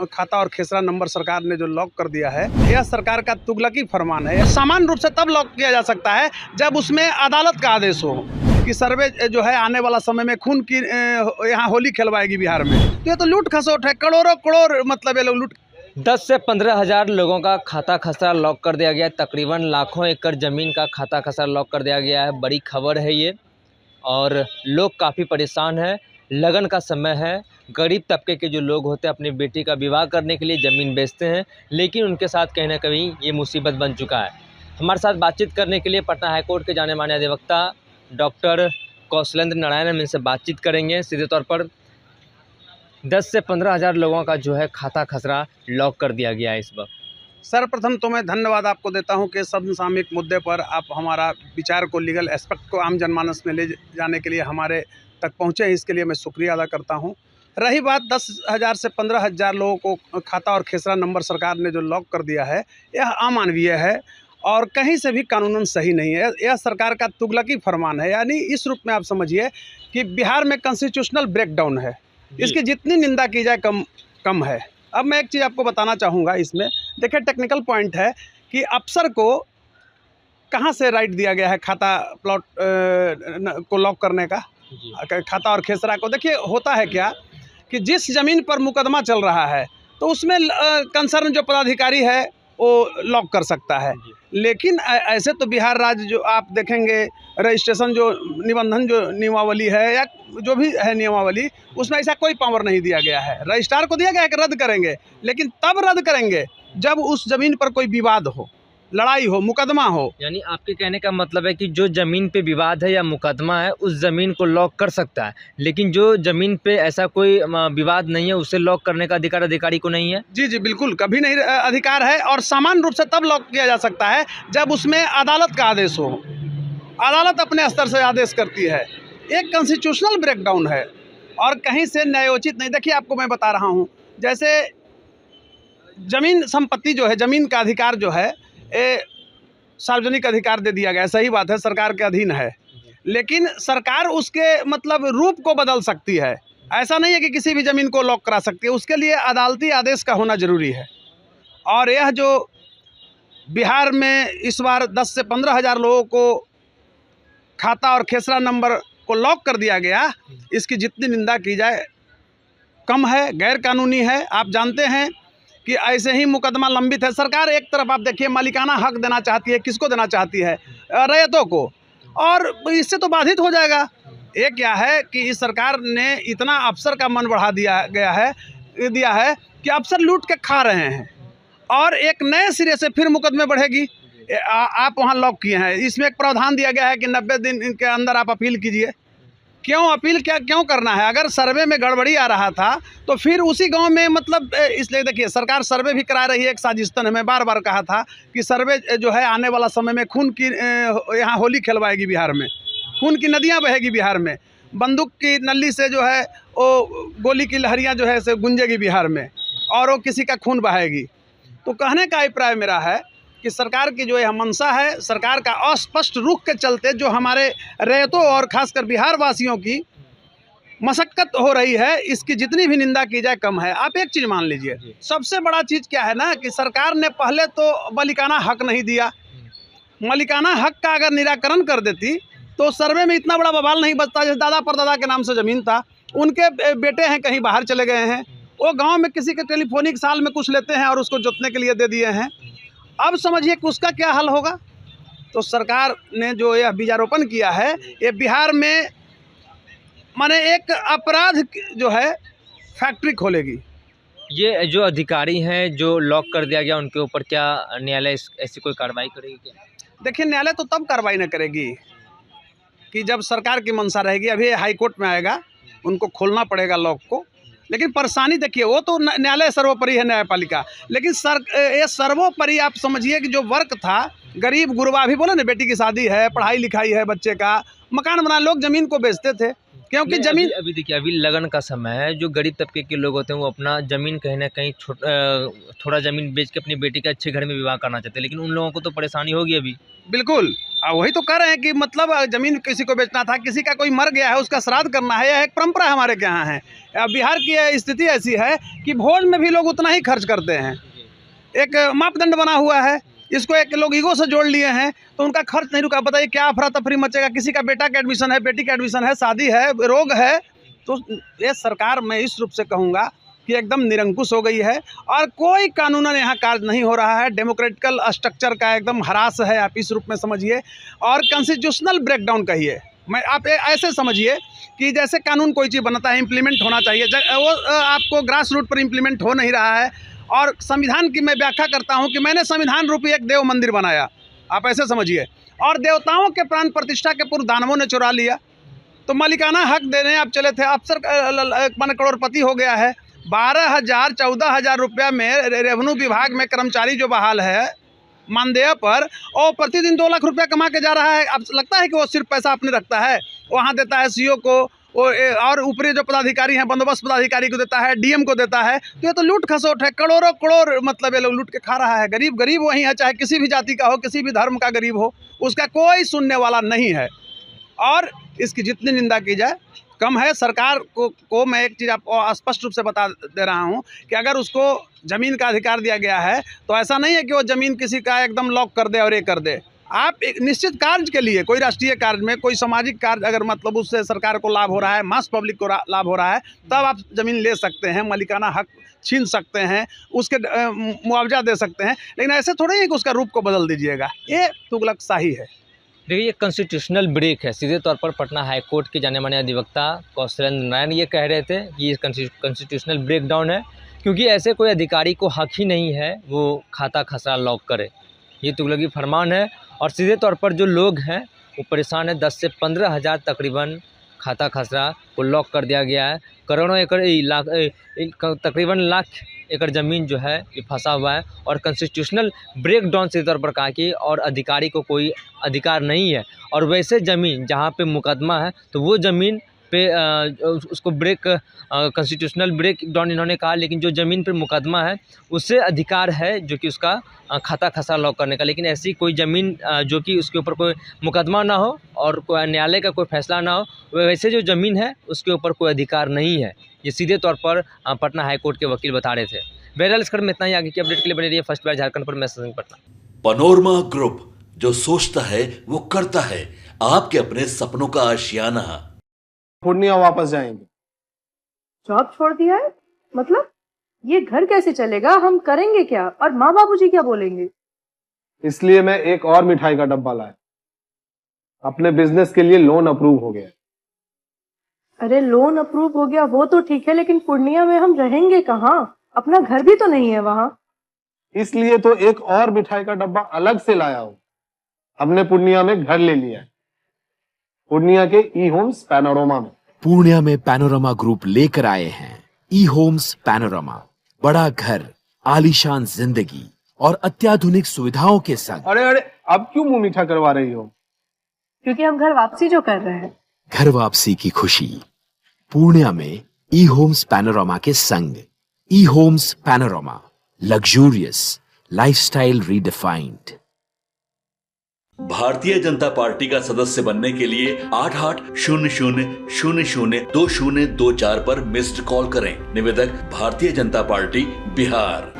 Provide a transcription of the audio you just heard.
खाता और खेसरा नंबर सरकार ने जो लॉक कर दिया है, यह सरकार का तुगलकी फरमान है। सामान्य रूप से तब लॉक किया जा सकता है जब उसमें अदालत का आदेश हो कि सर्वे जो है आने वाला समय में खून की यहाँ होली खेलवाएगी बिहार में। तो ये तो लूट खसोट है, करोड़ों करोड़ मतलब ये लोग लूट। 10 से 15 हज़ार लोगों का खाता खसरा लॉक कर दिया गया है। तकरीबन लाखों एकड़ ज़मीन का खाता खसरा लॉक कर दिया गया है। बड़ी खबर है ये, और लोग काफ़ी परेशान हैं। लगन का समय है, गरीब तबके के जो लोग होते हैं अपनी बेटी का विवाह करने के लिए ज़मीन बेचते हैं, लेकिन उनके साथ कहीं ना कहीं ये मुसीबत बन चुका है। हमारे साथ बातचीत करने के लिए पटना हाईकोर्ट के जाने माने अधिवक्ता डॉक्टर कौशलेंद्र नारायण हम इनसे बातचीत करेंगे। सीधे तौर पर 10 से 15 हज़ार लोगों का जो है खाता खसरा लॉक कर दिया गया है इस वक्त। सर्वप्रथम तो मैं धन्यवाद आपको देता हूं कि समसामयिक मुद्दे पर आप हमारा विचार को, लीगल एस्पेक्ट को आम जनमानस में ले जाने के लिए हमारे तक पहुंचे, इसके लिए मैं शुक्रिया अदा करता हूं। रही बात 10,000 से 15,000 लोगों को खाता और खेसरा नंबर सरकार ने जो लॉक कर दिया है, यह अमानवीय है और कहीं से भी कानूनन सही नहीं है। यह सरकार का तुगलकी फरमान है। यानी इस रूप में आप समझिए कि बिहार में कॉन्स्टिट्यूशनल ब्रेकडाउन है, इसकी जितनी निंदा की जाए कम है। अब मैं एक चीज़ आपको बताना चाहूँगा इसमें। देखिए, टेक्निकल पॉइंट है कि अफसर को कहाँ से राइट दिया गया है खाता प्लॉट को लॉक करने का, खाता और खेसरा को। देखिए, होता है क्या कि जिस ज़मीन पर मुकदमा चल रहा है तो उसमें कंसर्न जो पदाधिकारी है वो लॉक कर सकता है, लेकिन ऐसे तो बिहार राज्य जो आप देखेंगे रजिस्ट्रेशन जो निबंधन जो नियमावली है या जो भी है नियमावली, उसमें ऐसा कोई पावर नहीं दिया गया है। रजिस्ट्रार को दिया गया है कि रद्द करेंगे, लेकिन तब रद्द करेंगे जब उस ज़मीन पर कोई विवाद हो, लड़ाई हो, मुकदमा हो। यानी आपके कहने का मतलब है कि जो ज़मीन पे विवाद है या मुकदमा है उस ज़मीन को लॉक कर सकता है, लेकिन जो ज़मीन पे ऐसा कोई विवाद नहीं है उसे लॉक करने का अधिकार अधिकारी को नहीं है। जी, बिल्कुल कभी नहीं अधिकार है, और सामान्य रूप से तब लॉक किया जा सकता है जब उसमें अदालत का आदेश हो। अदालत अपने स्तर से आदेश करती है। एक कॉन्स्टिट्यूशनल ब्रेकडाउन है और कहीं से न्यायोचित नहीं। देखिए, आपको मैं बता रहा हूँ, जैसे ज़मीन संपत्ति जो है, ज़मीन का अधिकार जो है सार्वजनिक अधिकार दे दिया गया है। सही बात है, सरकार के अधीन है, लेकिन सरकार उसके मतलब रूप को बदल सकती है। ऐसा नहीं है कि किसी भी ज़मीन को लॉक करा सकती है, उसके लिए अदालती आदेश का होना ज़रूरी है। और यह जो बिहार में इस बार 10 से 15 हज़ार लोगों को खाता और खेसरा नंबर को लॉक कर दिया गया, इसकी जितनी निंदा की जाए कम है, गैर कानूनी है। आप जानते हैं कि ऐसे ही मुकदमा लंबित है। सरकार एक तरफ आप देखिए मालिकाना हक देना चाहती है, किसको देना चाहती है? रैयतों को, और इससे तो बाधित हो जाएगा। एक क्या है कि इस सरकार ने इतना अफसर का मन बढ़ा दिया है कि अफसर लूट के खा रहे हैं, और एक नए सिरे से फिर मुकदमे बढ़ेगी। आप वहाँ लॉक किए हैं, इसमें एक प्रावधान दिया गया है कि 90 दिन के अंदर आप अपील कीजिए। क्यों अपील क्यों करना है? अगर सर्वे में गड़बड़ी आ रहा था तो फिर उसी गांव में मतलब इसलिए देखिए, सरकार सर्वे भी करा रही है। एक साजिशतन है, मैं बार बार कहा था कि सर्वे जो है आने वाला समय में खून की यहाँ होली खेलवाएगी बिहार में, खून की नदियाँ बहेगी बिहार में, बंदूक की नली से जो है वो गोली की लहरियाँ जो है से गूंजेगी बिहार में, और वो किसी का खून बहाएगी। तो कहने का अभिप्राय मेरा है कि सरकार की जो यह मंशा है, सरकार का अस्पष्ट रुख के चलते जो हमारे रैयतों और खासकर बिहार वासियों की मशक्कत हो रही है, इसकी जितनी भी निंदा की जाए कम है। आप एक चीज़ मान लीजिए, सबसे बड़ा चीज़ क्या है ना कि सरकार ने पहले तो मालिकाना हक नहीं दिया। मालिकाना हक का अगर निराकरण कर देती तो सर्वे में इतना बड़ा बवाल नहीं बचता। जैसे दादा परदादा के नाम से ज़मीन था, उनके बेटे हैं कहीं बाहर चले गए हैं, वो गाँव में किसी के टेलीफोनिक साल में कुछ लेते हैं और उसको जोतने के लिए दे दिए हैं। अब समझिए कि उसका क्या हल होगा। तो सरकार ने जो यह बीजारोपण किया है, ये बिहार में माने एक अपराध जो है फैक्ट्री खोलेगी। ये जो अधिकारी हैं जो लॉक कर दिया गया, उनके ऊपर क्या न्यायालय ऐसी कोई कार्रवाई करेगी क्या? देखिए, न्यायालय तो तब कार्रवाई न करेगी कि जब सरकार की मंशा रहेगी। अभी हाई कोर्ट में आएगा, उनको खोलना पड़ेगा लॉक को। लेकिन परेशानी देखिए, वो तो न्यायालय सर्वोपरि है, न्यायपालिका, लेकिन ये सर्वोपरि आप समझिए कि जो वर्क था, गरीब गुरबा, भी बोले ना, बेटी की शादी है, पढ़ाई लिखाई है बच्चे का, मकान बना, लोग ज़मीन को बेचते थे, क्योंकि जमीन अभी देखिए, अभी लगन का समय है। जो गरीब तबके के लोग होते हैं वो अपना ज़मीन कहीं ना कहीं थोड़ा ज़मीन बेच के अपनी बेटी के अच्छे घर में विवाह करना चाहते हैं, लेकिन उन लोगों को तो परेशानी होगी अभी। बिल्कुल, वही तो कह रहे हैं कि मतलब जमीन किसी को बेचना था, किसी का कोई मर गया है, उसका श्राद्ध करना है, यह एक परंपरा हमारे के यहाँ है। बिहार की स्थिति ऐसी है कि भोज में भी लोग उतना ही खर्च करते हैं। एक मापदंड बना हुआ है, इसको एक लोग ईगो से जोड़ लिए हैं, तो उनका खर्च नहीं रुका। बताइए क्या अफरा तफरी मचेगा। किसी का बेटा का एडमिशन है, बेटी का एडमिशन है, शादी है, रोग है, तो ये सरकार मैं इस रूप से कहूँगा कि एकदम निरंकुश हो गई है और कोई कानूनन यहाँ कार्य नहीं हो रहा है। डेमोक्रेटिकल स्ट्रक्चर का एकदम ह्रास है, आप इस रूप में समझिए, और कॉन्स्टिट्यूशनल ब्रेकडाउन कहिए। मैं आप ऐसे समझिए कि जैसे कानून कोई चीज़ बनता है, इम्प्लीमेंट होना चाहिए, वो आपको ग्रास रूट पर इम्प्लीमेंट हो नहीं रहा है। और संविधान की मैं व्याख्या करता हूं कि मैंने संविधान रूपी एक देव मंदिर बनाया, आप ऐसे समझिए, और देवताओं के प्राण प्रतिष्ठा के पूर्व दानवों ने चुरा लिया। तो मालिकाना हक देने आप चले थे, अफसर मान करोड़पति हो गया है। 12,000 14,000 रुपया में रेवेन्यू विभाग में कर्मचारी जो बहाल है मानदेय पर, और प्रतिदिन 2 लाख रुपया कमा के जा रहा है। अब लगता है कि वो सिर्फ पैसा अपने रखता है, वहाँ देता है सीओ को, और ऊपरी जो पदाधिकारी हैं बंदोबस्त पदाधिकारी को देता है, डीएम को देता है। तो ये तो लूट खसोट है, करोड़ों करोड़ मतलब ये लोग लूट के खा रहा है। गरीब गरीब वही है, चाहे किसी भी जाति का हो, किसी भी धर्म का गरीब हो, उसका कोई सुनने वाला नहीं है। और इसकी जितनी निंदा की जाए कम है। सरकार को मैं एक चीज़ आपको स्पष्ट रूप से बता दे रहा हूँ कि अगर उसको ज़मीन का अधिकार दिया गया है तो ऐसा नहीं है कि वो ज़मीन किसी का एकदम लॉक कर दे और ये कर दे। आप एक निश्चित कार्य के लिए, कोई राष्ट्रीय कार्य में, कोई सामाजिक कार्य अगर मतलब उससे सरकार को लाभ हो रहा है, मास पब्लिक को लाभ हो रहा है, तब आप ज़मीन ले सकते हैं, मालिकाना हक छीन सकते हैं, उसके मुआवजा दे सकते हैं। लेकिन ऐसे थोड़ी है कि उसका रूप को बदल दीजिएगा, ये तुगलकशाही है। देखिए, ये कॉन्स्टिट्यूशनल ब्रेक है। सीधे तौर पर पटना हाई कोर्ट के जाने माने अधिवक्ता कौशलेंद्र नारायण ये कह रहे थे कि ये कॉन्स्टिट्यूशनल ब्रेकडाउन है, क्योंकि ऐसे कोई अधिकारी को हक ही नहीं है वो खाता खसरा लॉक करे। ये तुगलकी फरमान है और सीधे तौर पर जो लोग हैं वो परेशान है। 10 से 15 हज़ार तकरीबन खाता खसरा को लॉक कर दिया गया है। करोड़ों एकड़ तकरीबन लाख एकड़ ज़मीन जो है ये फंसा हुआ है। और कॉन्स्टिट्यूशनल ब्रेकडाउन सीधे तौर पर कहा कि और अधिकारी को कोई अधिकार नहीं है। और वैसे ज़मीन जहाँ पे मुकदमा है तो वो ज़मीन पे उसको कॉन्स्टिट्यूशनल ब्रेक डाउन इन्होंने कहा, लेकिन जो ज़मीन पे मुकदमा है उससे अधिकार है जो कि उसका खाता खसरा लॉक करने का। लेकिन ऐसी कोई ज़मीन जो कि उसके ऊपर कोई मुकदमा ना हो और कोई न्यायालय का कोई फैसला ना हो, वैसे जो ज़मीन है उसके ऊपर कोई अधिकार नहीं है। ये सीधे तौर पर पटना हाई कोर्ट के वकील बता रहे थे। बहरहाल इस खबर में इतना ही। आगे की अपडेट के लिए बने रहिए फर्स्ट बार झारखंड पर। मैं संजय पटना। पैनोरमा ग्रुप, जो सोचता है वो करता है। आपके अपने सपनों का आशियाना। पूर्णिया वापस जाएंगे। जॉब छोड़ दिया है मतलब? ये घर कैसे चलेगा? हम करेंगे क्या? और माँ बाबूजी क्या बोलेंगे? इसलिए मैं एक और मिठाई का डब्बा लाया। अपने बिजनेस के लिए लोन अप्रूव हो गया। अरे लोन अप्रूव हो गया वो तो ठीक है, लेकिन पूर्णिया में हम रहेंगे कहाँ? अपना घर भी तो नहीं है वहाँ। इसलिए तो एक और मिठाई का डब्बा अलग से लाया हूँ। हमने पूर्णिया में घर ले लिया है, पूर्णिया के ई होम्स पैनोरमा में। पूर्णिया में पैनोरमा ग्रुप लेकर आए हैं ई होम्स पैनोरमा। बड़ा घर, आलीशान जिंदगी और अत्याधुनिक सुविधाओं के संग। अरे अरे, अब क्यों मुंह मीठा करवा रही हो? क्योंकि हम घर वापसी जो कर रहे हैं। घर वापसी की खुशी पूर्णिया में ई होम्स पैनोरमा के संग। E homes panorama, luxurious lifestyle redefined. Bharatiya Janata party का सदस्य बनने के लिए 8800002024 पर मिस्ड कॉल करें। निवेदक भारतीय जनता पार्टी बिहार।